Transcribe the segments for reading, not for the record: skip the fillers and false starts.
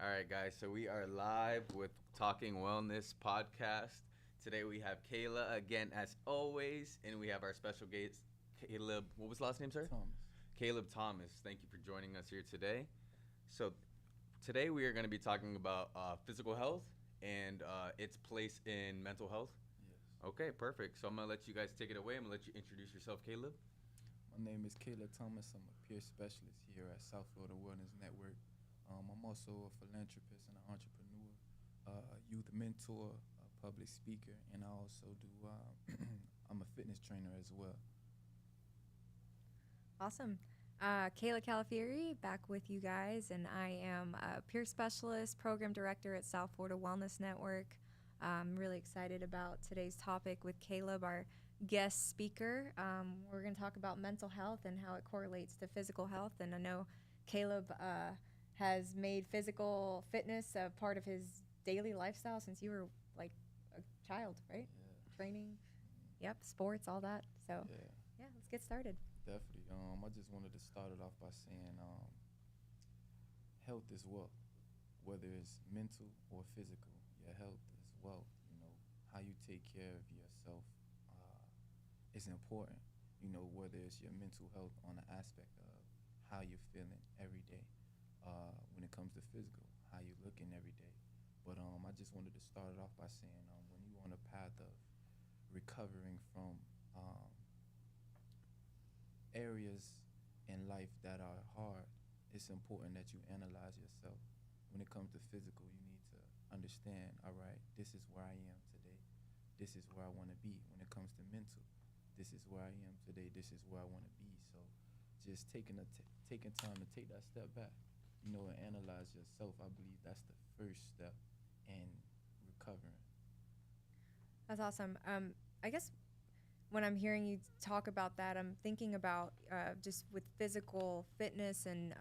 All right, guys. So we are live with Talking Wellness podcast. Today we have Kayla again, as always, and we have our special guest, Caleb. What was the last name, sir? Thomas. Caleb Thomas. Thank you for joining us here today. So today we are going to be talking about physical health and its place in mental health. Yes. Okay, perfect. So I'm gonna let you guys take it away. I'm gonna let you introduce yourself, Caleb. My name is Kayla Thomas. I'm a peer specialist here at South Florida Wellness Network. I'm also a philanthropist and an entrepreneur, youth mentor, a public speaker, and I also do. I'm a fitness trainer as well. Awesome. Kayla Calafieri back with you guys, and I am a peer specialist, program director at South Florida Wellness Network. I'm really excited about today's topic with Caleb, our guest speaker. We're going to talk about mental health and how it correlates to physical health. And I know Caleb has made physical fitness a part of his daily lifestyle since you were like a child, right? Yeah. Training, Mhm. yep, sports, all that. So, Yeah. yeah, let's get started. Definitely. I just wanted to start it off by saying, health is wealth, whether it's mental or physical. Your health is wealth. How you take care of yourself is important. Whether it's your mental health on the aspect of how you're feeling every day, when it comes to physical, how you're looking every day. But I just wanted to start it off by saying, when you're on a path of recovering from areas in life that are hard, it's important that you analyze yourself. When it comes to physical, you need to understand, all right, this is where I am today. This is where I want to be. When it comes to mental, this is where I am today. This is where I want to be. So just taking time to take that step back, and analyze yourself, I believe that's the first step in recovering. That's awesome. I guess when I'm hearing you talk about that, I'm thinking about just with physical fitness and,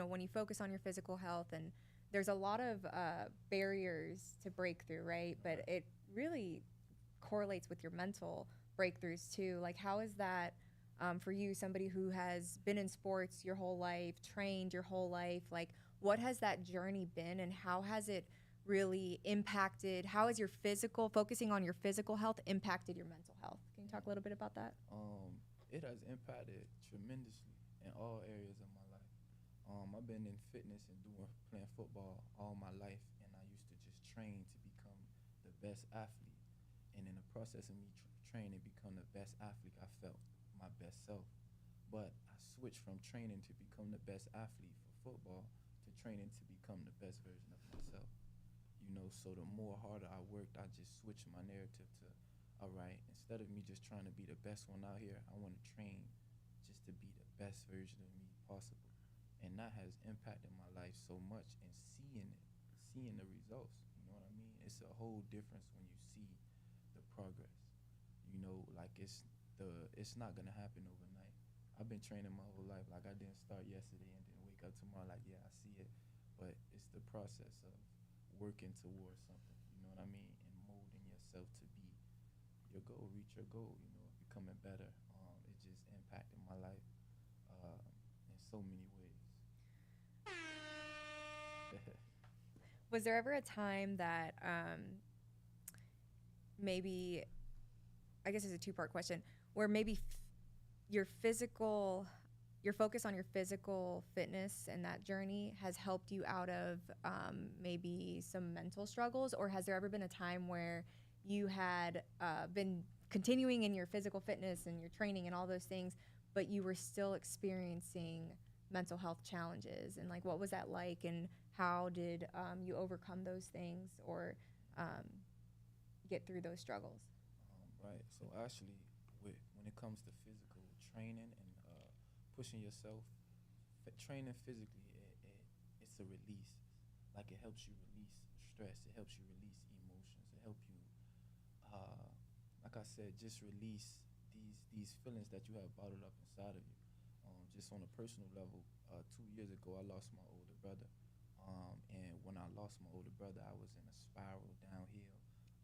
when you focus on your physical health, and there's a lot of barriers to break through, right? But Right. it really correlates with your mental breakthroughs too. Like, how is that for you, somebody who has been in sports your whole life, trained your whole life? Like, what has that journey been, and how has it really impacted? How has your physical, focusing on your physical health, impacted your mental health? Can you talk a little bit about that? It has impacted tremendously in all areas of my life. I've been in fitness and playing football all my life, and I used to just train to become the best athlete. And in the process of me training, become the best athlete, I felt my best self. But I switched from training to become the best athlete for football to training to become the best version of myself. So the more harder I worked, I just switched my narrative to, all right, instead of me just trying to be the best one out here, I want to train just to be the best version of me possible. And that has impacted my life so much, and seeing it, seeing the results, you know what I mean? It's a whole difference when you see the progress. Like it's not gonna happen overnight. I've been training my whole life. Like I didn't start yesterday and then wake up tomorrow like, yeah, I see it. But it's the process of working towards something, you know what I mean? And molding yourself to be your goal, reach your goal, becoming better. It just impacted my life uh, in so many ways. Was there ever a time that maybe, I guess it's a two-part question, where maybe your physical, your focus on your physical fitness and that journey has helped you out of maybe some mental struggles? Or has there ever been a time where you had been continuing in your physical fitness and your training and all those things, but you were still experiencing mental health challenges? And like, what was that like, and how did you overcome those things, or um, get through those struggles? Right. So actually, when it comes to physical training and pushing yourself, training physically, it's a release. Like it helps you release stress. It helps you release emotions. It helps you, uh, like I said, just release these feelings that you have bottled up inside of you. Just on a personal level, 2 years ago, I lost my older brother. And when I lost my older brother, I was in a spiral downhill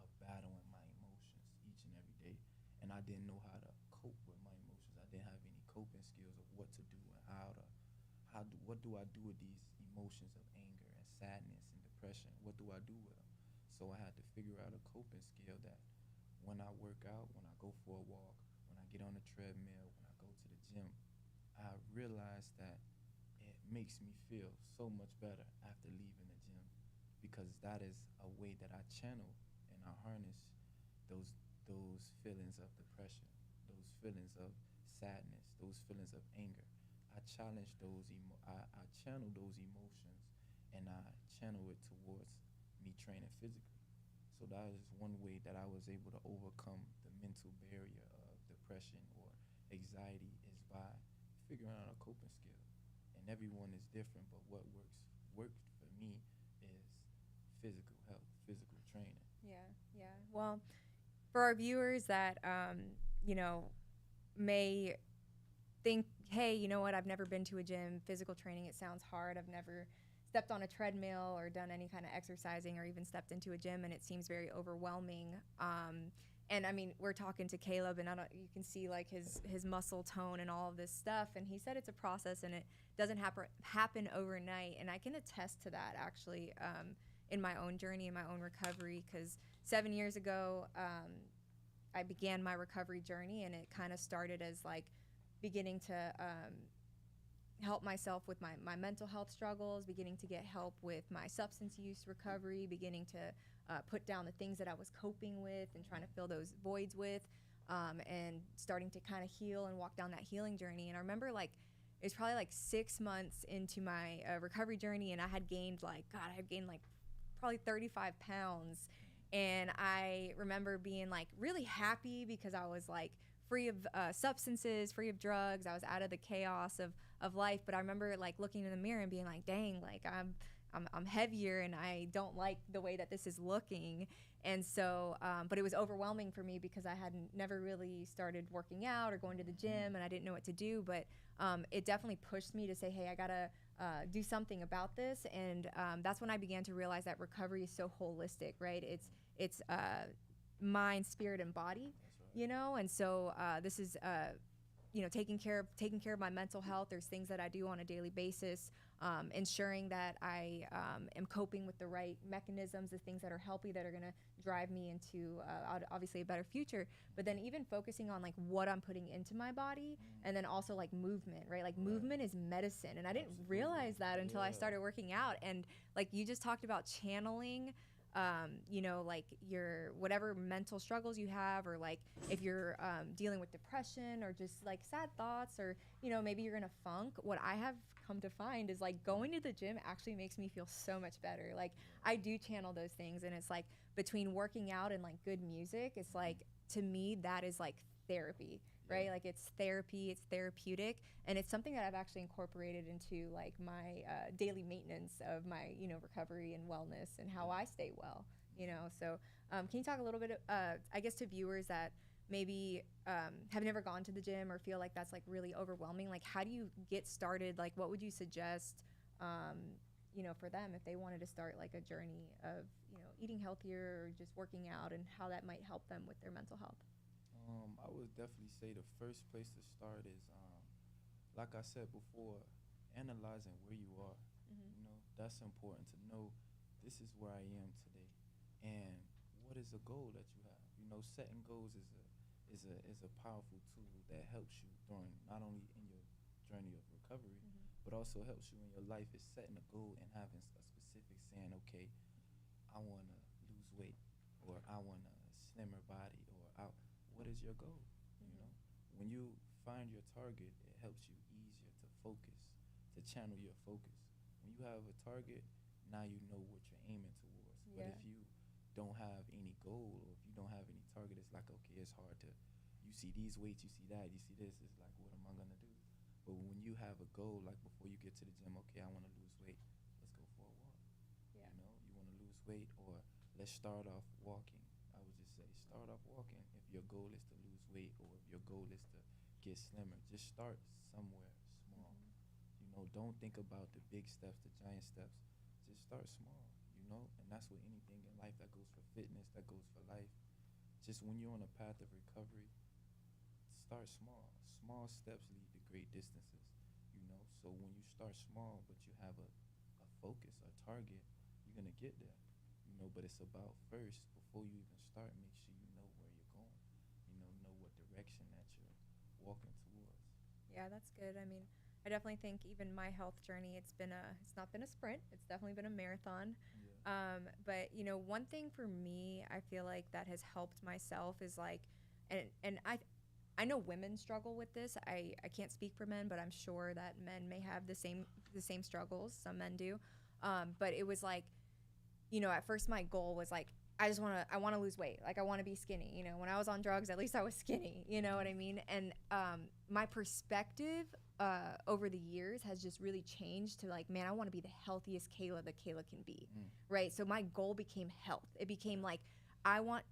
of battling my emotions each and every day. And I didn't know how to cope with my emotions. I didn't have any coping skills of what to do and what do I do with these emotions of anger and sadness and depression. What do I do with them? So I had to figure out a coping skill that when I work out, when I go for a walk, when I get on the treadmill, when I go to the gym, I realize that it makes me feel so much better after leaving the gym because that is a way that I channel and I harness those those feelings of depression, those feelings of sadness, those feelings of anger. I channel those emotions and I channel it towards me training physically. So that is one way that I was able to overcome the mental barrier of depression or anxiety is by figuring out a coping skill. And everyone is different, but what worked for me is physical health, physical training. Yeah, yeah. Well, for our viewers that you know, may think, hey, you know what, I've never been to a gym, physical training, it sounds hard. I've never stepped on a treadmill or done any kind of exercising or even stepped into a gym, and it seems very overwhelming. And I mean, we're talking to Caleb, and you can see like his muscle tone and all of this stuff. And he said it's a process, and it doesn't happen overnight. And I can attest to that actually in my own journey, in my own recovery, because 7 years ago, I began my recovery journey, and it kind of started as like beginning to help myself with my mental health struggles, beginning to get help with my substance use recovery, beginning to put down the things that I was coping with and trying to fill those voids with, and starting to kind of heal and walk down that healing journey. And I remember like it was probably like 6 months into my recovery journey, and I had gained like probably 35 pounds. And I remember being like really happy because I was like free of substances, free of drugs. I was out of the chaos of life. But I remember like looking in the mirror and being like, dang, like I'm heavier and I don't like the way that this is looking. And so, but it was overwhelming for me because I hadn't never really started working out or going to the gym, and I didn't know what to do. But it definitely pushed me to say, hey, I gotta do something about this. And that's when I began to realize that recovery is so holistic, right? It's mind, spirit, and body, you know. And so this is you know, taking care of my mental health. There's things that I do on a daily basis, ensuring that I am coping with the right mechanisms, the things that are healthy, that are going to drive me into obviously a better future. But then even focusing on like what I'm putting into my body, and then also like movement, right? Like movement is medicine, and I didn't realize that until I started working out. And like you just talked about channeling, you know, like your whatever mental struggles you have, or like if you're dealing with depression or just like sad thoughts, or you know, maybe you're in a funk. What I have come to find is like going to the gym actually makes me feel so much better. Like I do channel those things, and it's like between working out and like good music, it's like to me that is like therapy, right? Like it's therapy, it's therapeutic, and it's something that I've actually incorporated into like my daily maintenance of my, you know, recovery and wellness and how I stay well, you know. So can you talk a little bit, I guess, to viewers that maybe have never gone to the gym or feel like that's like really overwhelming? Like, how do you get started? Like, what would you suggest, you know, for them if they wanted to start like a journey of, you know, eating healthier or just working out, and how that might help them with their mental health? I would definitely say the first place to start is, like I said before, analyzing where you are. You know, that's important to know. This is where I am today, and what is a goal that you have? You know, setting goals is a powerful tool that helps you during not only in your journey of recovery, but also helps you in your life. Is setting a goal and having a specific saying, okay, I want to lose weight, or I want a slimmer body, or what is your goal? You know, when you find your target, it helps you easier to focus, to channel your focus. When you have a target, now you know what you're aiming towards. But if you don't have any goal, or if you don't have any target, it's like, okay, it's hard to, you see these weights, you see that, you see this, it's like, what am I gonna do? But when you have a goal, like before you get to the gym, okay, I wanna lose weight, let's go for a walk. You know, you wanna lose weight, or let's start off walking. I would just say start off walking. If your goal is to lose weight, or if your goal is to get slimmer, just start somewhere small. You know, don't think about the big steps, the giant steps. Just start small, you know, and that's with anything in life. That goes for fitness, that goes for life. Just when you're on a path of recovery, start small. Small steps lead to great distances, you know. So when you start small, but you have a target, you're gonna get there. But it's about first, before you even start, make sure you know where you're going. Know what direction that you're walking towards. Yeah, that's good. I mean, I definitely think even my health journey, it's not been a sprint. It's definitely been a marathon. Yeah. But one thing for me, I feel like that has helped myself is like, and I know women struggle with this. I can't speak for men, but I'm sure that men may have the same struggles. Some men do. But it was like, at first my goal was like, I want to lose weight. Like I want to be skinny. When I was on drugs, at least I was skinny. You know what I mean? And my perspective over the years has just really changed to like, man, I want to be the healthiest Kayla that Kayla can be. Right? So my goal became health. It became like, I want,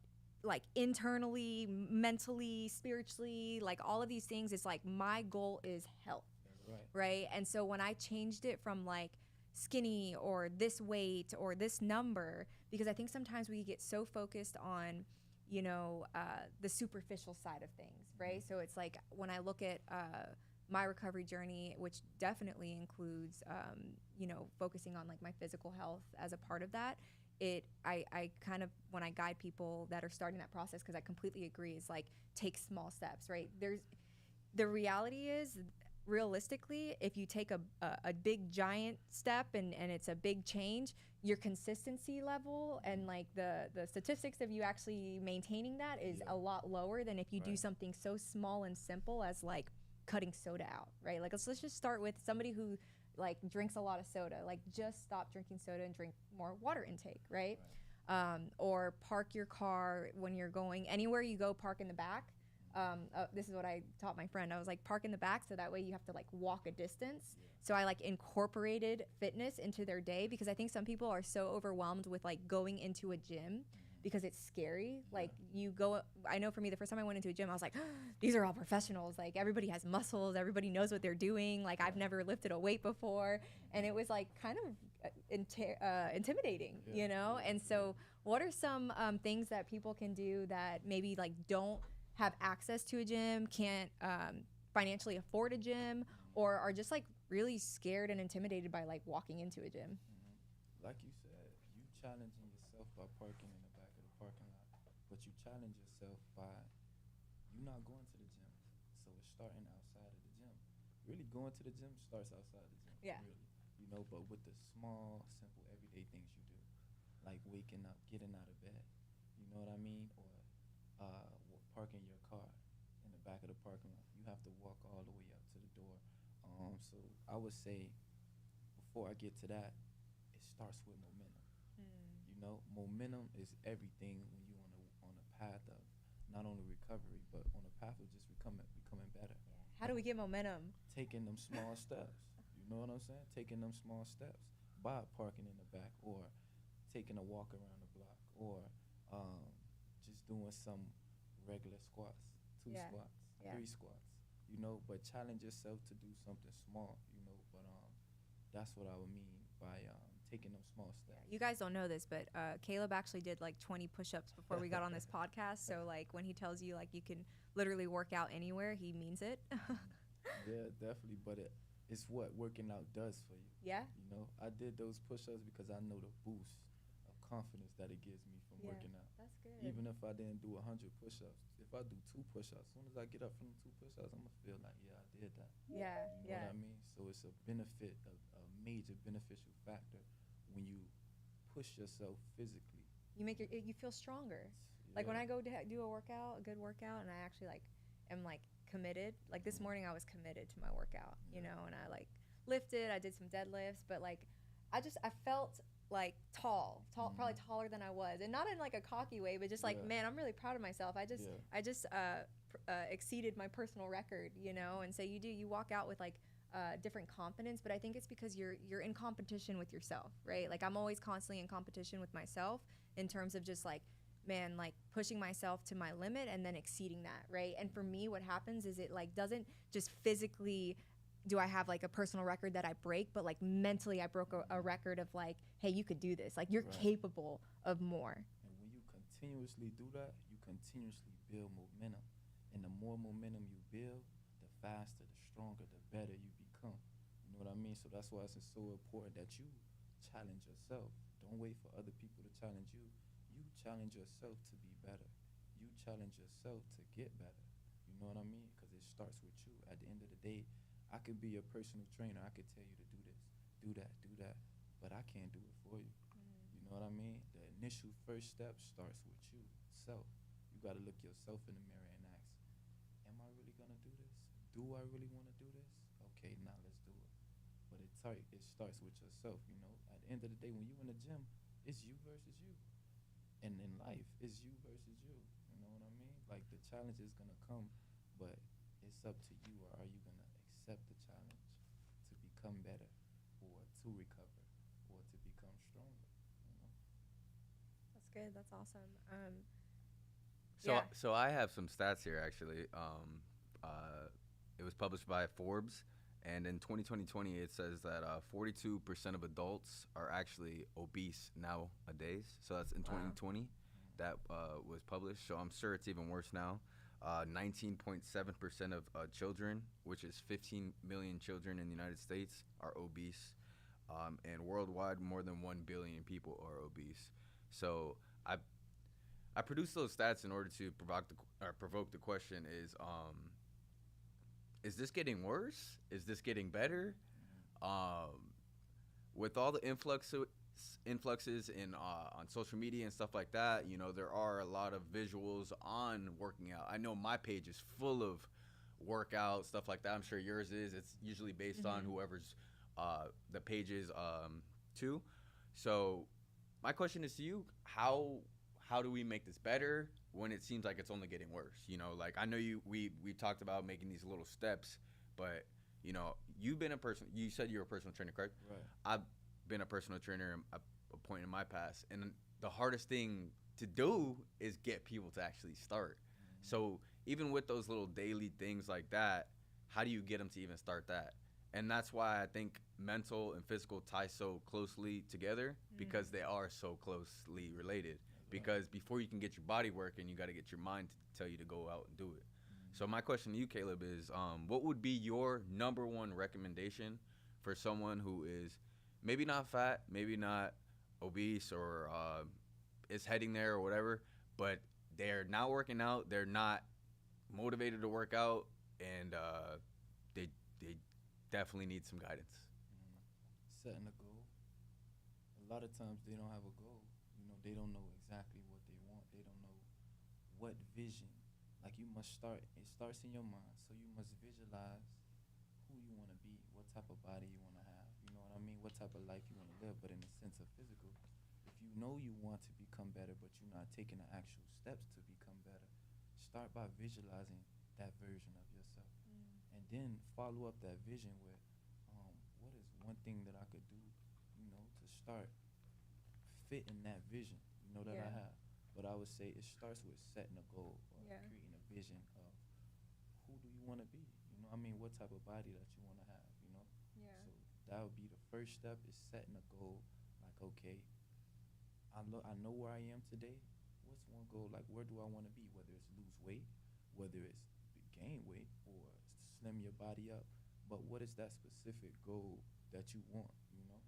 like, internally, mentally, spiritually, like all of these things. It's like my goal is health. Right? And so when I changed it from like skinny or this weight or this number, because I think sometimes we get so focused on the superficial side of things, right? So it's like when I look at my recovery journey, which definitely includes focusing on like my physical health as a part of that, I kind of, when I guide people that are starting that process, because I completely agree, is like take small steps, right? The reality is, realistically, if you take a big giant step and it's a big change, your consistency level and like the statistics of you actually maintaining that is a lot lower than if you do something so small and simple as like cutting soda out, right? Like let's just start with somebody who like drinks a lot of soda. Like just stop drinking soda and drink more water intake, right? Or park your car when you're going anywhere you go, park in the back. This is what I taught my friend. I was like, park in the back, so that way you have to like walk a distance. So I like incorporated fitness into their day, because I think some people are so overwhelmed with like going into a gym because it's scary. Like I know for me, the first time I went into a gym, I was like, these are all professionals. Like everybody has muscles. Everybody knows what they're doing. Like I've never lifted a weight before. And it was like kind of intimidating, And so what are some things that people can do that maybe like don't have access to a gym, can't financially afford a gym, or are just like really scared and intimidated by like walking into a gym? Like you said, you challenging yourself by parking in the back of the parking lot, but you challenge yourself by you not going to the gym. So it's starting outside of the gym. Really going to the gym starts outside the gym. Yeah. Really. But with the small, simple, everyday things you do, like waking up, getting out of bed, you know what I mean? Or parking your car in the back of the parking lot. You have to walk all the way up to the door. So I would say, before I get to that, it starts with momentum. Momentum is everything when you're on a path of not only recovery, but on a path of just becoming better. How do we get momentum? Taking them small steps. You know what I'm saying? Taking them small steps by parking in the back, or taking a walk around the block, or just doing some regular squats, 2 squats, 3 squats, but challenge yourself to do something small, but that's what I would mean by taking them small steps. You guys don't know this, but Caleb actually did like 20 push-ups before we got on this podcast. So like when he tells you like you can literally work out anywhere, he means it. Yeah, definitely, but it's what working out does for you. Yeah. I did those push-ups because I know the boost of confidence that it gives me from working out. That's good. Even if I didn't do 100 push-ups, if I do 2 push-ups, as soon as I get up from the 2 push-ups, I'm gonna feel like, I did that. Yeah, You know what I mean? So it's a benefit, a major beneficial factor when you push yourself physically. You feel stronger. Like when I go to do a good workout, and I actually like am like committed. Like this morning, I was committed to my workout, and I like lifted. I did some deadlifts, but like I felt like tall, probably taller than I was, and not in like a cocky way, but just like, man, I'm really proud of myself. I just exceeded my personal record, and so you walk out with like different confidence, but I think it's because you're in competition with yourself, right? Like I'm always constantly in competition with myself in terms of just like, man, like pushing myself to my limit and then exceeding that, right? And for me, what happens is it like doesn't just physically do I have like a personal record that I break, but like mentally I broke a record of like, hey, you could do this. Like you're capable of more. And when you continuously do that, you continuously build momentum. And the more momentum you build, the faster, the stronger, the better you become. You know what I mean? So that's why it's so important that you challenge yourself. Don't wait for other people to challenge you. You challenge yourself to be better. You challenge yourself to get better. You know what I mean? Because it starts with you. At the end of the day, I could be your personal trainer. I could tell you to do this, do that, do that, but I can't do it for you. You know what I mean? The initial first step starts with you, self. You got to look yourself in the mirror and ask, am I really going to do this? Do I really want to do this? Okay, now let's do it. But it starts with yourself, you know. At the end of the day, when you in the gym, it's you versus you. And in life, it's you versus you. You know what I mean? Like, the challenge is going to come, but it's up to you. Or are you going to accept the challenge to become better or to recover or to become stronger, you know? That's good. That's awesome. So, Yeah. so I have some stats here actually. It was published by Forbes, and in 2020, it says that 42% of adults are actually obese nowadays. So that's in Wow. 2020 that was published. So I'm sure it's even worse now. 19.7% of children, which is 15 million children in the United States, are obese. And worldwide, more than 1 billion people are obese. So I produced those stats in order to provoke the question: is this getting worse? Is this getting better? With all the influxes in on social media and stuff like that, you know, there are a lot of visuals on working out. I know my page is full of workout stuff like that. I'm sure yours is. It's usually based on whoever's the page is too. So my question is to you: how do we make this better when it seems like it's only getting worse? You know, like, I know we talked about making these little steps, but you know, you said you're a personal trainer, correct? Right. I've been a personal trainer at a point in my past, and the hardest thing to do is get people to actually start. So even with those little daily things like that, how do you get them to even start that? And that's why I think mental and physical tie so closely together, because they are so closely related. Because before you can get your body working, you got to get your mind to tell you to go out and do it. So my question to you, Caleb, is what would be your number one recommendation for someone who is maybe not fat, maybe not obese, or is heading there or whatever, but they're not working out, they're not motivated to work out, and they definitely need some guidance? Setting a goal. A lot of times they don't have a goal. You know, they don't know exactly what they want. They don't know what vision. Like, you must start. It starts in your mind. So you must visualize who you want to be, what type of body you want to have. You know what I mean? What type of life you want to live. But in the sense of physical, if you know you want to become better, but you're not taking the actual steps to become better, start by visualizing that version of yourself. And then follow up that vision with what is one thing that I could do, you know, to start fitting that vision, you know, that I have. But I would say it starts with setting a goal or creating a vision of who do you want to be. You know, I mean, what type of body that you want to have, you know? Yeah. So that would be the first step, is setting a goal. Like, okay, I know where I am today. What's one goal? Like, where do I want to be? Whether it's lose weight, whether it's gain weight, or slim your body up. But what is that specific goal that you want, you know?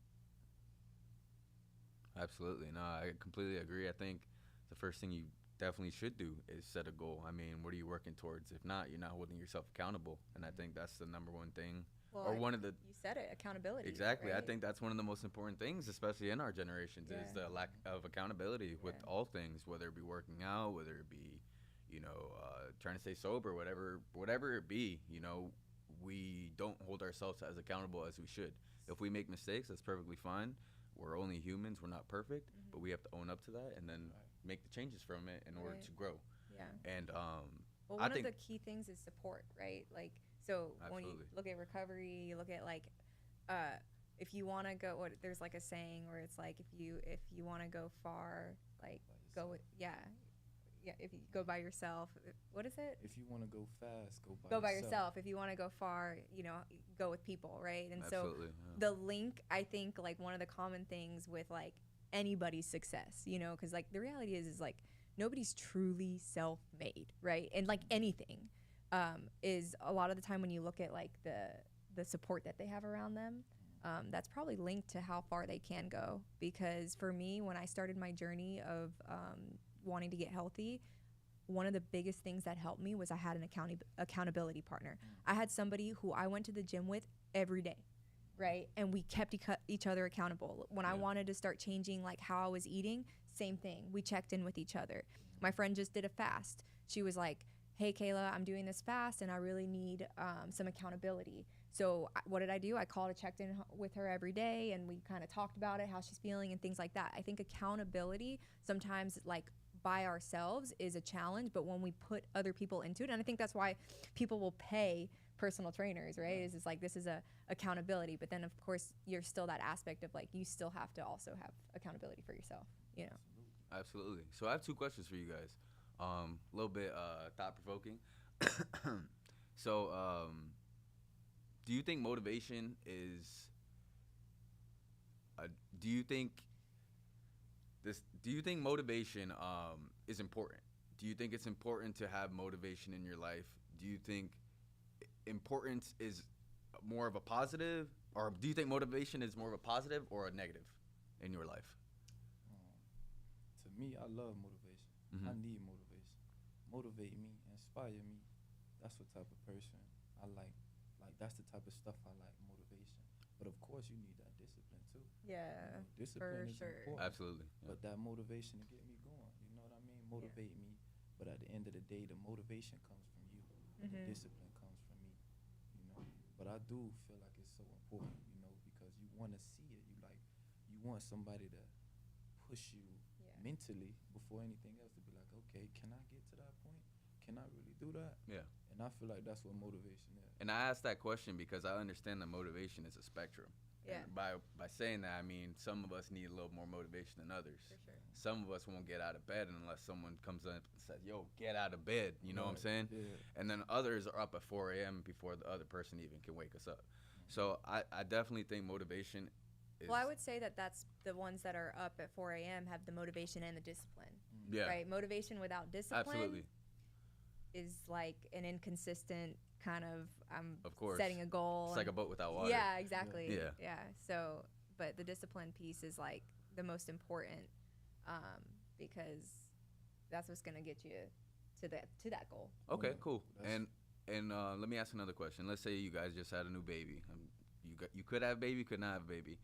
Absolutely. No, I completely agree. I think the first thing you definitely should do is set a goal. I mean, what are you working towards? If not, you're not holding yourself accountable. And I think that's the number one thing. Well, or one of the you said it, accountability. Exactly. Right? I think that's one of the most important things, especially in our generations, is the lack of accountability with all things, whether it be working out, whether it be, you know, trying to stay sober, whatever it be. You know, we don't hold ourselves as accountable as we should. If we make mistakes, that's perfectly fine. We're only humans. We're not perfect, but we have to own up to that and then make the changes from it in order to grow. Yeah. And well, one of the key things is support, right? Like, so when you look at recovery, you look at like, if you want to go, there's like a saying where it's like, if you want to go far, like go with, if you go by yourself, what is it? If you want to go fast, go by yourself. If you want to go far, you know, go with people, right? And Absolutely, the link, I think, like one of the common things with like anybody's success, you know, because like the reality is like nobody's truly self-made, right? And like anything, is a lot of the time when you look at like the support that they have around them, that's probably linked to how far they can go. Because for me, when I started my journey of wanting to get healthy, one of the biggest things that helped me was I had an accountability partner. I had somebody who I went to the gym with every day, right? And we kept each other accountable. When I wanted to start changing like how I was eating, same thing. We checked in with each other. My friend just did a fast. She was like, hey, Kayla, I'm doing this fast and I really need some accountability. So what did I do? I called and checked in with her every day, and we kind of talked about it, how she's feeling and things like that. I think accountability sometimes, like, by ourselves is a challenge, but when we put other people into it, and I think that's why people will pay personal trainers, right? Is it's like, this is a accountability, but then of course you're still that aspect of like, you still have to also have accountability for yourself, you know? Absolutely. So I have two questions for you guys. A little bit thought-provoking. So, do you think motivation is? Do you think this? Do you think motivation is important? Do you think it's important to have motivation in your life? Do you think importance is more of a positive, or do you think motivation is more of a positive or a negative in your life? To me, I love motivation. Mhm. I need motivation. Motivate me, inspire me. That's what type of person I like. Like, that's the type of stuff I like, motivation. But of course, you need that discipline too. Yeah, Discipline is sure. important. Absolutely. Yeah. But that motivation to get me going, you know what I mean? Motivate me. But at the end of the day, the motivation comes from you. The discipline comes from me, you know. But I do feel like it's so important, you know, because you want to see it. You want somebody to push you mentally before anything else, to be like, okay, can I get to that point? Can I really do that? Yeah. And I feel like that's what motivation is. And I asked that question because I understand that motivation is a spectrum. Yeah. And by saying that, I mean some of us need a little more motivation than others. For sure. Some of us won't get out of bed unless someone comes up and says, yo, get out of bed. You know what I'm saying? Yeah. And then others are up at 4 a.m. before the other person even can wake us up. So I definitely think motivation is... Well, I would say that that's the ones that are up at 4 a.m. have the motivation and the discipline. Yeah. Right? Motivation without discipline Absolutely. is like an inconsistent kind Of course. setting a goal. It's like a boat without water. Yeah, exactly. Yeah. So, but the discipline piece is like the most important because that's what's gonna get you to that goal. Okay, Yeah, cool. that's- And let me ask another question. Let's say you guys just had a new baby. You could have a baby, could not have a baby.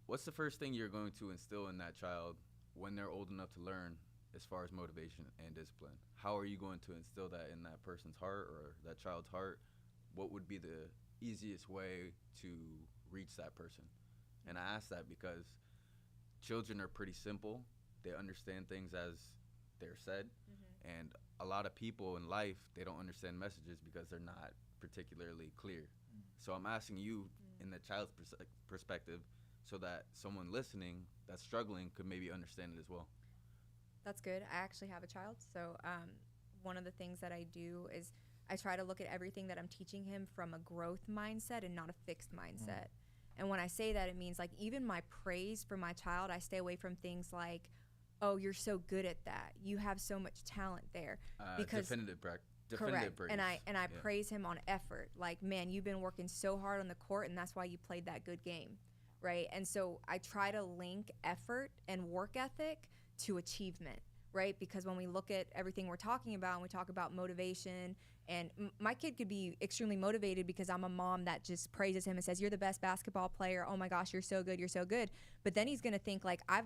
What's the first thing you're going to instill in that child when they're old enough to learn as far as motivation and discipline? How are you going to instill that in that person's heart or that child's heart? What would be the easiest way to reach that person? And I ask that because children are pretty simple. They understand things as they're said. And a lot of people in life, they don't understand messages because they're not particularly clear. So I'm asking you in the child's perspective so that someone listening that's struggling could maybe understand it as well. That's good. I actually have a child. So one of the things that I do is I try to look at everything that I'm teaching him from a growth mindset and not a fixed mindset. And when I say that, it means like even my praise for my child, I stay away from things like, oh, you're so good at that. You have so much talent there. Because Definitive correct. praise. And I praise him on effort. Like, man, you've been working so hard on the court, and that's why you played that good game, right? And so I try to link effort and work ethic to achievement, right? Because when we look at everything we're talking about, and we talk about motivation, and my kid could be extremely motivated because I'm a mom that just praises him and says, you're the best basketball player. Oh my gosh, you're so good. You're so good. But then he's going to think like, I've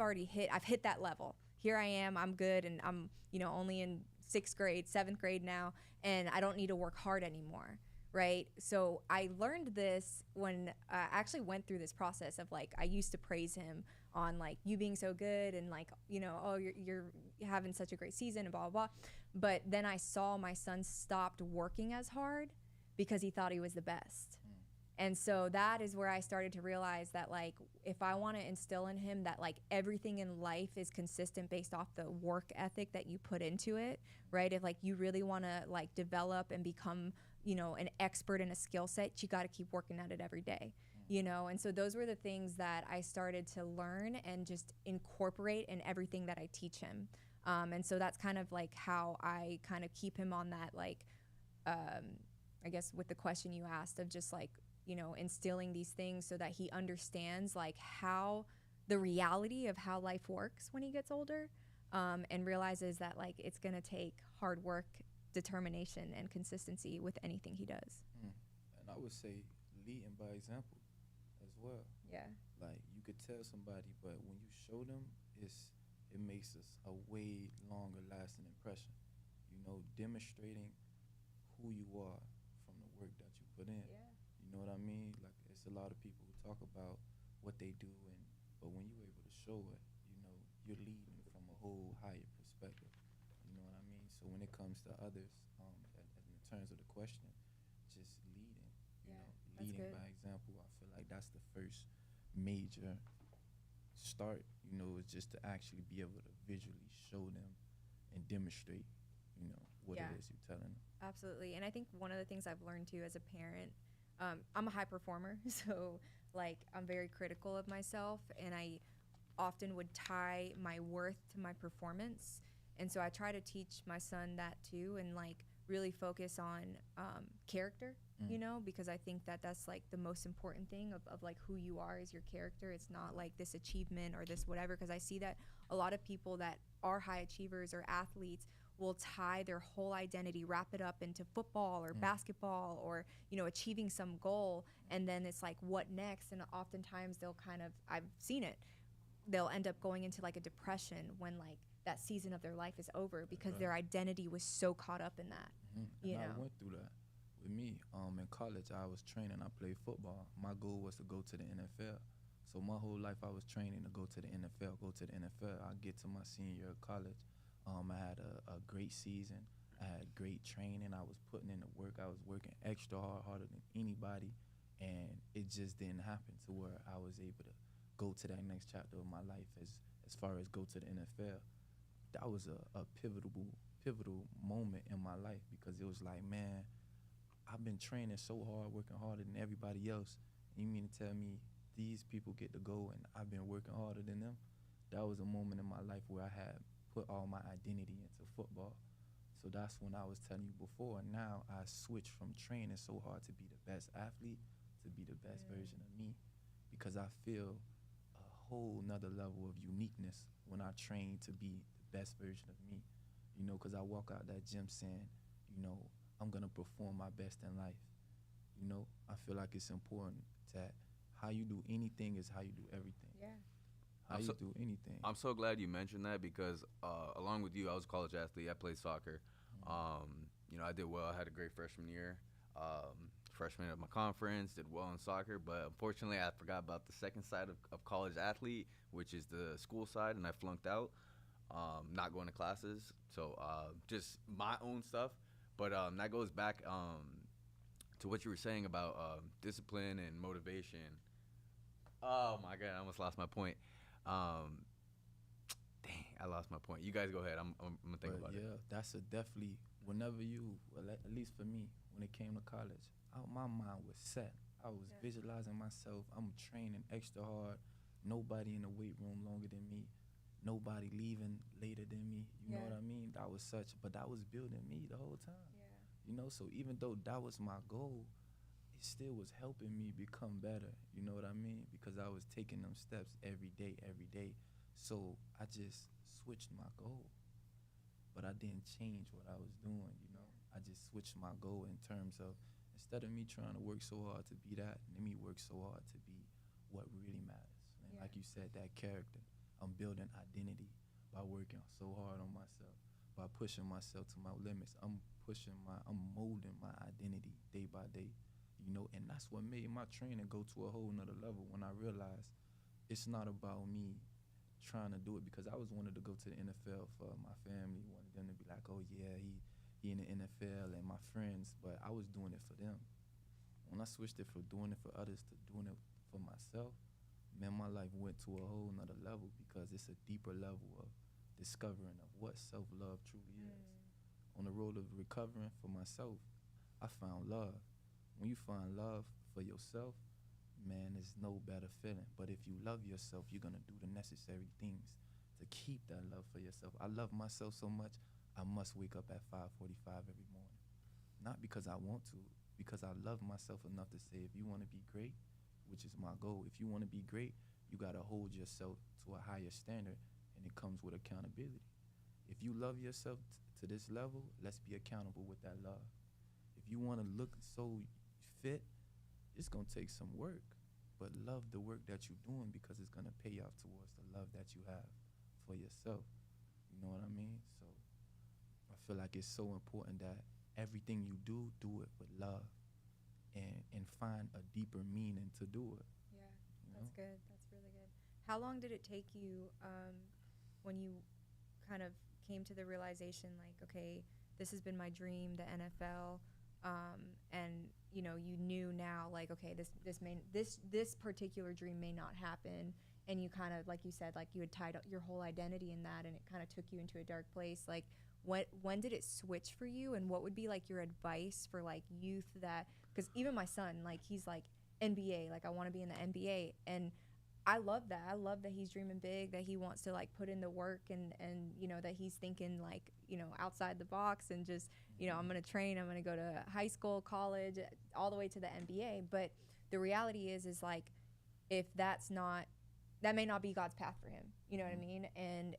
hit that level. Here I am, I'm good. And I'm, only in 6th grade, 7th grade now, and I don't need to work hard anymore. Right. So I learned this when I actually went through this process of like, I used to praise him on like you being so good and like, oh, you're having such a great season and blah, blah, blah. But then I saw my son stopped working as hard because he thought he was the best. And so that is where I started to realize that like, if I want to instill in him that like everything in life is consistent based off the work ethic that you put into it, right? If like you really want to like develop and become, an expert in a skill set, you got to keep working at it every day, And so those were the things that I started to learn and just incorporate in everything that I teach him. And so that's kind of like how I kind of keep him on that, like, I guess with the question you asked of just like instilling these things so that he understands like how the reality of how life works when he gets older, and realizes that like it's gonna take hard work, determination, and consistency with anything he does. And I would say leading by example as well. Yeah. Like you could tell somebody, but when you show them, it makes us a way longer lasting impression. Demonstrating who you are from the work that you put in. Yeah. You know what I mean? Like it's a lot of people who talk about what they do, but when you're able to show it, you're leading from a whole higher perspective. You know what I mean? So when it comes to others, in terms of the question, just leading. That's Leading good. by example. I feel like that's the first major start. Is just to actually be able to visually show them and demonstrate. What Yeah. it is you're telling them. Absolutely. And I think one of the things I've learned too as a parent, I'm a high performer. So, like, I'm very critical of myself. And I often would tie my worth to my performance. And so I try to teach my son that too, and like really focus on character, because I think that that's like the most important thing of like who you are is your character. It's not like this achievement or this whatever, because I see that a lot of people that are high achievers or athletes will tie their whole identity, wrap it up into football or basketball or, achieving some goal. And then it's like, what next? And oftentimes they'll I've seen it, they'll end up going into like a depression when like that season of their life is over because Right. their identity was so caught up in that. And I went through that with me. In college, I was training. I played football. My goal was to go to the NFL. So my whole life, I was training to go to the NFL. I get to my senior year of college. I had a great season. I had great training. I was putting in the work. I was working extra hard, harder than anybody, and it just didn't happen to where I was able to go to that next chapter of my life as far as go to the NFL. That was a pivotal moment in my life because it was like, man, I've been training so hard, working harder than everybody else. And you mean to tell me these people get to go and I've been working harder than them? That was a moment in my life where I had put all my identity into football. So that's when I was telling you before. Now I switched from training so hard to be the best athlete to be the best version of me, because I feel a whole nother level of uniqueness when I train to be the best version of me. Because I walk out that gym saying, I'm gonna perform my best in life. I feel like it's important that how you do anything is how you do everything. Yeah. How I'm you so- do anything. I'm so glad you mentioned that because along with you, I was a college athlete. I played soccer. I did well. I had a great freshman year. Freshman of my conference, did well in soccer. But unfortunately, I forgot about the second side of college athlete, which is the school side, and I flunked out, not going to classes. So just my own stuff. But that goes back to what you were saying about discipline and motivation. Oh, my God. I almost lost my point. Um, Dang, I lost my point. You guys go ahead. I'm gonna think about it. Yeah, that's a definitely. Whenever you, well, at least for me, when it came to college, my mind was set. I was visualizing myself. I'm training extra hard. Nobody in the weight room longer than me. Nobody leaving later than me. You know what I mean? But that was building me the whole time. So even though that was my goal, it still was helping me become better. You know what I mean? Because I was taking them steps every day, every day. So I just switched my goal, but I didn't change what I was doing. I just switched my goal in terms of, instead of me trying to work so hard to be that, let me work so hard to be what really matters. And like you said, that character. I'm building identity by working so hard on myself, by pushing myself to my limits. I'm molding my identity day by day. And that's what made my training go to a whole nother level when I realized it's not about me trying to do it because I was wanted to go to the NFL for my family, wanted them to be like, oh yeah, he in the NFL and my friends, but I was doing it for them. When I switched it from doing it for others to doing it for myself, man, my life went to a whole nother level because it's a deeper level of discovering of what self-love truly is. On the road of recovering for myself, I found love. When you find love for yourself, man, there's no better feeling. But if you love yourself, you're going to do the necessary things to keep that love for yourself. I love myself so much, I must wake up at 5:45 every morning. Not because I want to, because I love myself enough to say, if you want to be great, which is my goal, if you want to be great, you got to hold yourself to a higher standard, and it comes with accountability. If you love yourself to this level, let's be accountable with that love. If you want to look so fit, it's going to take some work, but love the work that you're doing, because it's going to pay off towards the love that you have for yourself. You know what I mean? So I feel like it's so important that everything you do it with love, and find a deeper meaning to do it. Yeah, You that's know? good. That's really good. How long did it take you when you kind of came to the realization, like, okay, this has been my dream, the NFL, and you know, you knew now, like, okay, this particular dream may not happen, and you kind of, like you said, like you had tied up your whole identity in that, and it kind of took you into a dark place. Like, when did it switch for you, and what would be like your advice for like youth that, because even my son, like, he's like NBA, like I want to be in the NBA, and I love that. I love that he's dreaming big, that he wants to like put in the work, and you know, that he's thinking like, you know, outside the box, and just, you know, I'm going to train, I'm going to go to high school, college, all the way to the NBA. But the reality is like, if that's not, that may not be God's path for him. You know what I mean? And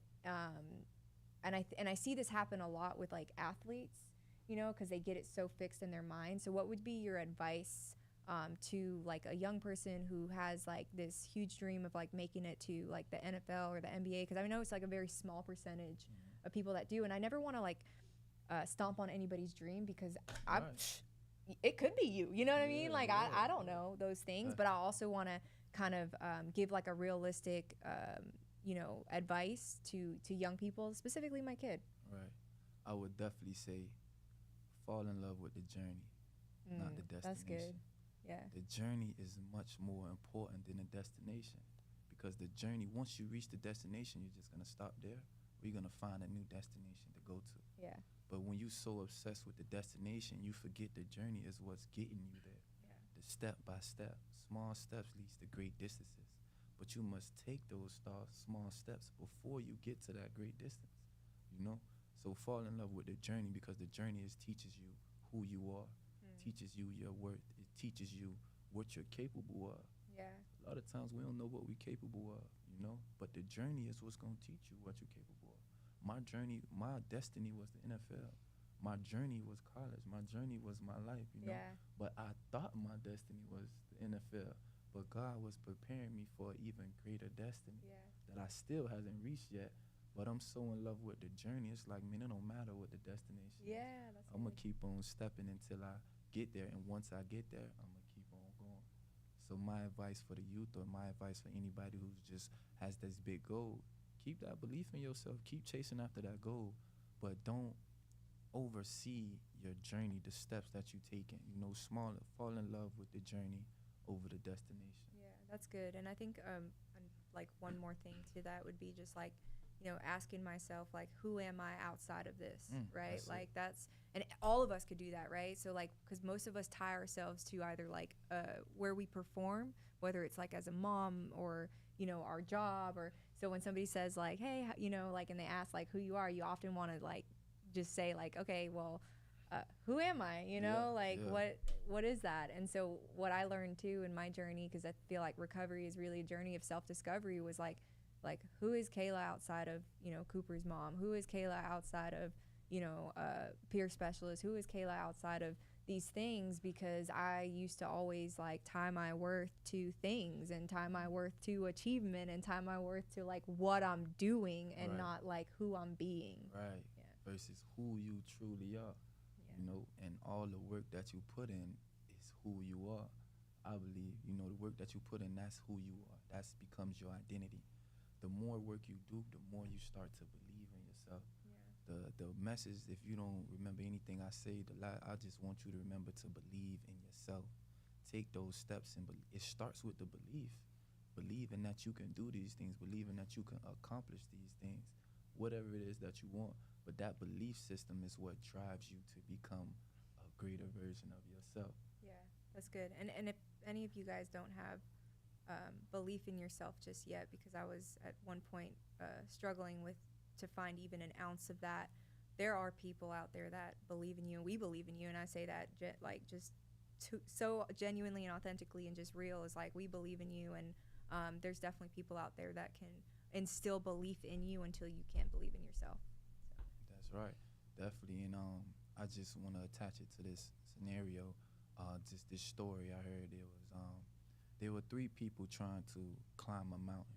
I see this happen a lot with like athletes, you know, because they get it so fixed in their mind. So what would be your advice to like a young person who has like this huge dream of like making it to like the NFL or the NBA? Because I know it's like a very small percentage of people that do, and I never want to like stomp on anybody's dream, because it could be you. You know what I mean? Like, I don't know those things, but I also want to kind of give like a realistic you know, advice to young people, specifically my kid. Right. I would definitely say fall in love with the journey, not the destination. That's good. Yeah. The journey is much more important than the destination, because the journey, once you reach the destination, you're just going to stop there, or you're going to find a new destination to go to. Yeah. But when you're so obsessed with the destination, you forget the journey is what's getting you there. Yeah. The step by step, small steps leads to great distances. But you must take those small steps before you get to that great distance, you know? So fall in love with the journey, because the journey teaches you who you are, teaches you your worth, it teaches you what you're capable of. Yeah. A lot of times we don't know what we're capable of, you know? But the journey is what's going to teach you what you're capable of. My journey, my destiny was the NFL. My journey was college. My journey was my life, you know? Yeah. But I thought my destiny was the NFL. But God was preparing me for an even greater destiny that I still hasn't reached yet. But I'm so in love with the journey. It's like, man, it don't matter what the destination is. Yeah, that's I'm going to keep on stepping until I get there. And once I get there, I'm going to keep on going. So my advice for the youth, or my advice for anybody who just has this big goal, keep that belief in yourself. Keep chasing after that goal. But don't oversee your journey, the steps that you're taking. You know, smaller. Fall in love with the journey over the destination. Yeah, that's good. And I think like one more thing to that would be just like, you know, asking myself, like, who am I outside of this, right? Like, that's, and all of us could do that, right? So like, because most of us tie ourselves to either like where we perform, whether it's like as a mom, or, you know, our job, or, so when somebody says like, hey, you know, like, and they ask like who you are, you often want to like just say like, okay, well, who am I? You know, what is that? And so what I learned too in my journey, because I feel like recovery is really a journey of self-discovery, was like who is Kayla outside of, you know, Cooper's mom? Who is Kayla outside of, you know, peer specialist? Who is Kayla outside of these things? Because I used to always like tie my worth to things, and tie my worth to achievement, and tie my worth to like what I'm doing, and not like who I'm being. Right. Yeah. Versus who you truly are. You know, and all the work that you put in is who you are. I believe, you know, the work that you put in, that's who you are. That becomes your identity. The more work you do, the more you start to believe in yourself. Yeah. The message, if you don't remember anything I say, I just want you to remember to believe in yourself. Take those steps, and it starts with the belief. Believing that you can do these things, believing that you can accomplish these things, whatever it is that you want. But that belief system is what drives you to become a greater version of yourself. Yeah, that's good. And if any of you guys don't have belief in yourself just yet, because I was at one point struggling with to find even an ounce of that, there are people out there that believe in you, and we believe in you. And I say that like just so genuinely and authentically and just real is like, we believe in you, and there's definitely people out there that can instill belief in you until you can't believe in yourself. So. That's right, definitely. And I just want to attach it to this scenario. Just this story I heard. There were three people trying to climb a mountain.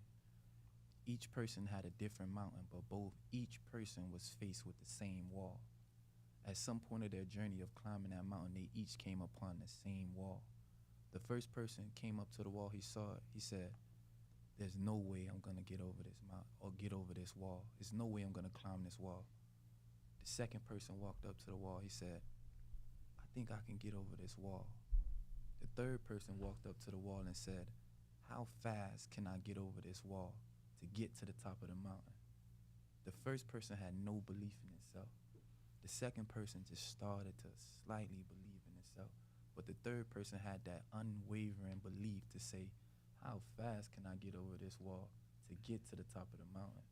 Each person had a different mountain, but each person was faced with the same wall. At some point of their journey of climbing that mountain, they each came upon the same wall. The first person came up to the wall, he saw it, he said, "There's no way I'm gonna get over this mountain or get over this wall. There's no way I'm gonna climb this wall." The second person walked up to the wall, he said, "I think I can get over this wall." The third person walked up to the wall and said, "How fast can I get over this wall to get to the top of the mountain?" The first person had no belief in himself. The second person just started to slightly believe in himself. But the third person had that unwavering belief to say, "How fast can I get over this wall to get to the top of the mountain?"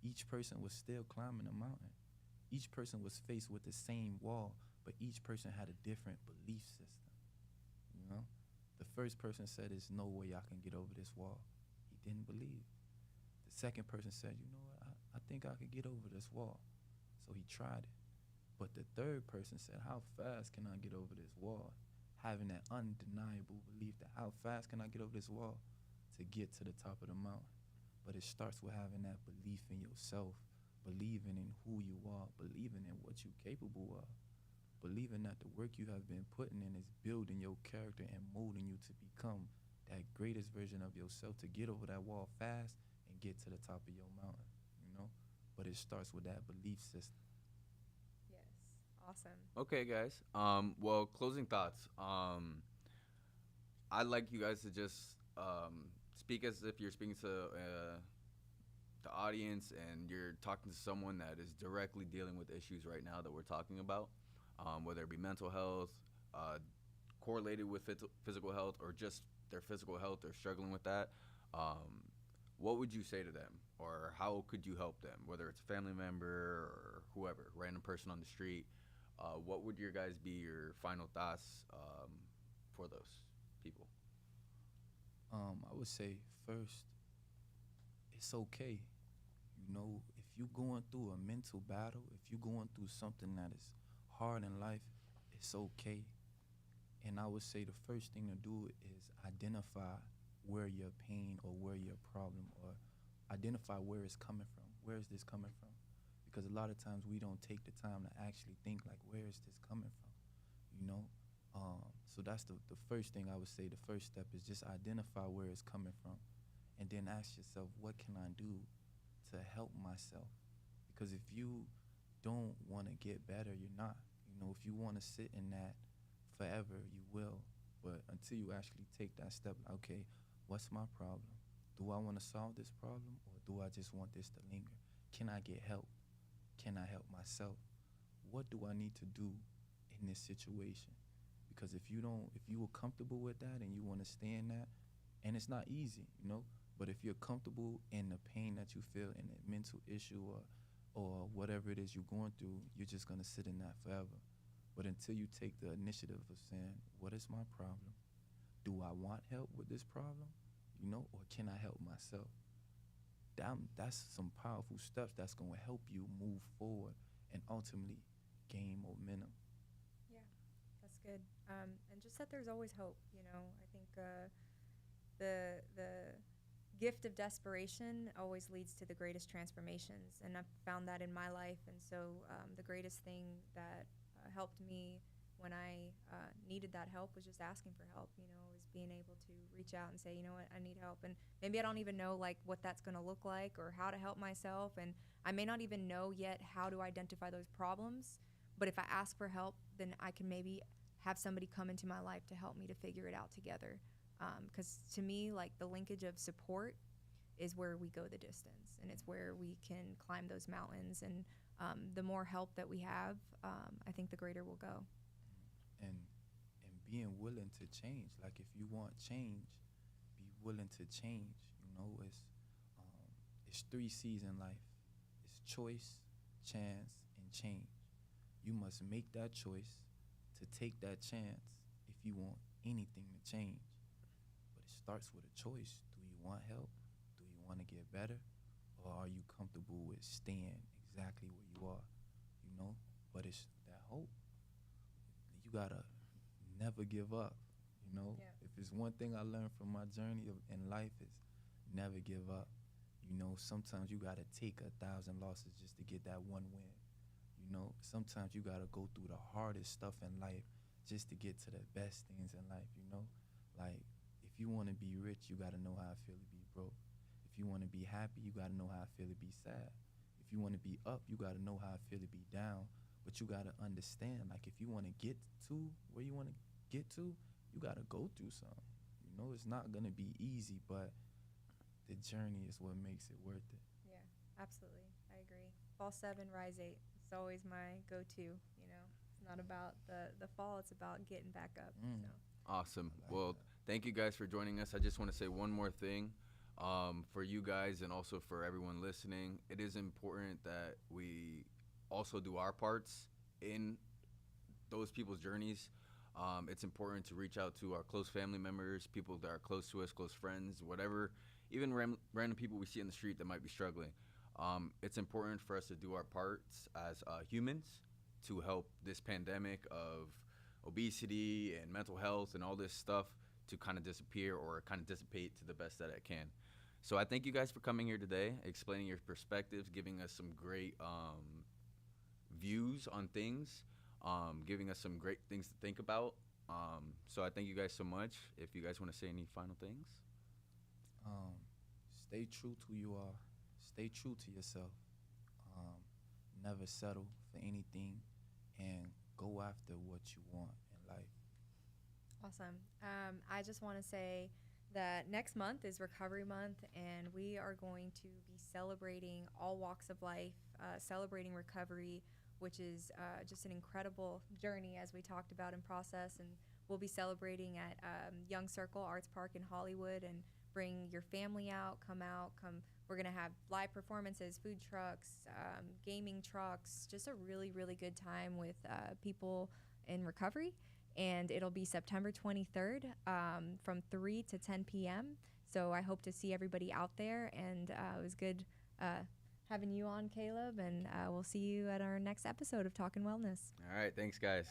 Each person was still climbing the mountain. Each person was faced with the same wall, but each person had a different belief system. You know? The first person said, "There's no way I can get over this wall." He didn't believe. The second person said, "You know what? I think I could get over this wall." So he tried it. But the third person said, "How fast can I get over this wall?" Having that undeniable belief that how fast can I get over this wall to get to the top of the mountain. But it starts with having that belief in yourself, believing in who you are, believing in what you're capable of, believing that the work you have been putting in is building your character and molding you to become that greatest version of yourself, to get over that wall fast and get to the top of your mountain, you know? But it starts with that belief system. Yes, awesome. Okay, guys. Well, closing thoughts. I'd like you guys to just speak as if you're speaking to the audience and you're talking to someone that is directly dealing with issues right now that we're talking about, whether it be mental health, uh, correlated with physical health, or just their physical health, they're struggling with that. What would you say to them, or how could you help them, whether it's a family member or whoever, random person on the street? What would your guys be your final thoughts for those people? I would say first, it's okay. You know, if you're going through a mental battle, if you're going through something that is hard in life, it's okay. And I would say the first thing to do is identify where your pain or where your problem, or identify where it's coming from. Where is this coming from? Because a lot of times we don't take the time to actually think like, where is this coming from? You know? So that's the first thing I would say. The first step is just identify where it's coming from, and then ask yourself, what can I do to help myself? Because if you don't want to get better, you're not. You know, if you want to sit in that forever, you will. But until you actually take that step, okay, what's my problem? Do I want to solve this problem, or do I just want this to linger? Can I get help? Can I help myself? What do I need to do in this situation? Because if you were comfortable with that and you want to stay in that, and it's not easy, you know, but if you're comfortable in the pain that you feel in a mental issue, or whatever it is you're going through, you're just going to sit in that forever. But until you take the initiative of saying, what is my problem? Do I want help with this problem? You know, or can I help myself? That's some powerful steps that's going to help you move forward and ultimately gain momentum. Yeah, that's good. And just that there's always hope. You know, I think the gift of desperation always leads to the greatest transformations, and I've found that in my life. And so the greatest thing that helped me when I needed that help was just asking for help. You know, was being able to reach out and say, you know what, I need help, and maybe I don't even know like what that's going to look like or how to help myself, and I may not even know yet how to identify those problems. But if I ask for help, then I can maybe have somebody come into my life to help me to figure it out together. Because to me, like the linkage of support is where we go the distance, and it's where we can climb those mountains. And the more help that we have, I think the greater we'll go. And being willing to change. Like if you want change, be willing to change. You know, it's 3 C's in life. It's choice, chance, and change. You must make that choice to take that chance. If if you want anything to change. But it starts with a choice. Do you want help? Do you want to get better? Or are you comfortable with staying exactly where you are? You know? But it's that hope. You gotta never give up. You know? Yeah. If it's one thing I learned from my journey in life is never give up. You know, sometimes you gotta take 1,000 losses just to get that one win. You know, sometimes you gotta go through the hardest stuff in life just to get to the best things in life. You know, like if you want to be rich, you gotta know how it feel to be broke. If you want to be happy, you gotta know how it feel to be sad. If you want to be up, you gotta know how it feel to be down. But you gotta understand, like if you want to get to where you want to get to, you gotta go through something. You know, it's not gonna be easy, but the journey is what makes it worth it. Yeah, absolutely. I agree. Fall 7, rise 8. It's always my go-to, you know. It's not about the fall, it's about getting back up. So, Awesome. I like Well, that. thank you guys for joining us. I just want to say one more thing for you guys and also for everyone listening. It is important that we also do our parts in those people's journeys. It's important to reach out to our close family members, people that are close to us, close friends, whatever, even random people we see in the street that might be struggling. It's important for us to do our parts as humans to help this pandemic of obesity and mental health and all this stuff to kind of disappear or kind of dissipate to the best that it can. So I thank you guys for coming here today, explaining your perspectives, giving us some great views on things, giving us some great things to think about. So I thank you guys so much. If you guys want to say any final things. Um, Stay true to who you are. Stay true to yourself. Um, Never settle for anything, and go after what you want in life. awesome. I just want to say that next month is Recovery Month, and we are going to be celebrating all walks of life, celebrating recovery, which is just an incredible journey, as we talked about in process. And we'll be celebrating at Young Circle Arts Park in Hollywood, and bring your family out, come. We're going to have live performances, food trucks, gaming trucks, just a really, really good time with people in recovery. And it'll be September 23rd from 3 to 10 p.m. So I hope to see everybody out there. And it was good having you on, Caleb. And we'll see you at our next episode of Talkin' Wellness. All right. Thanks, guys.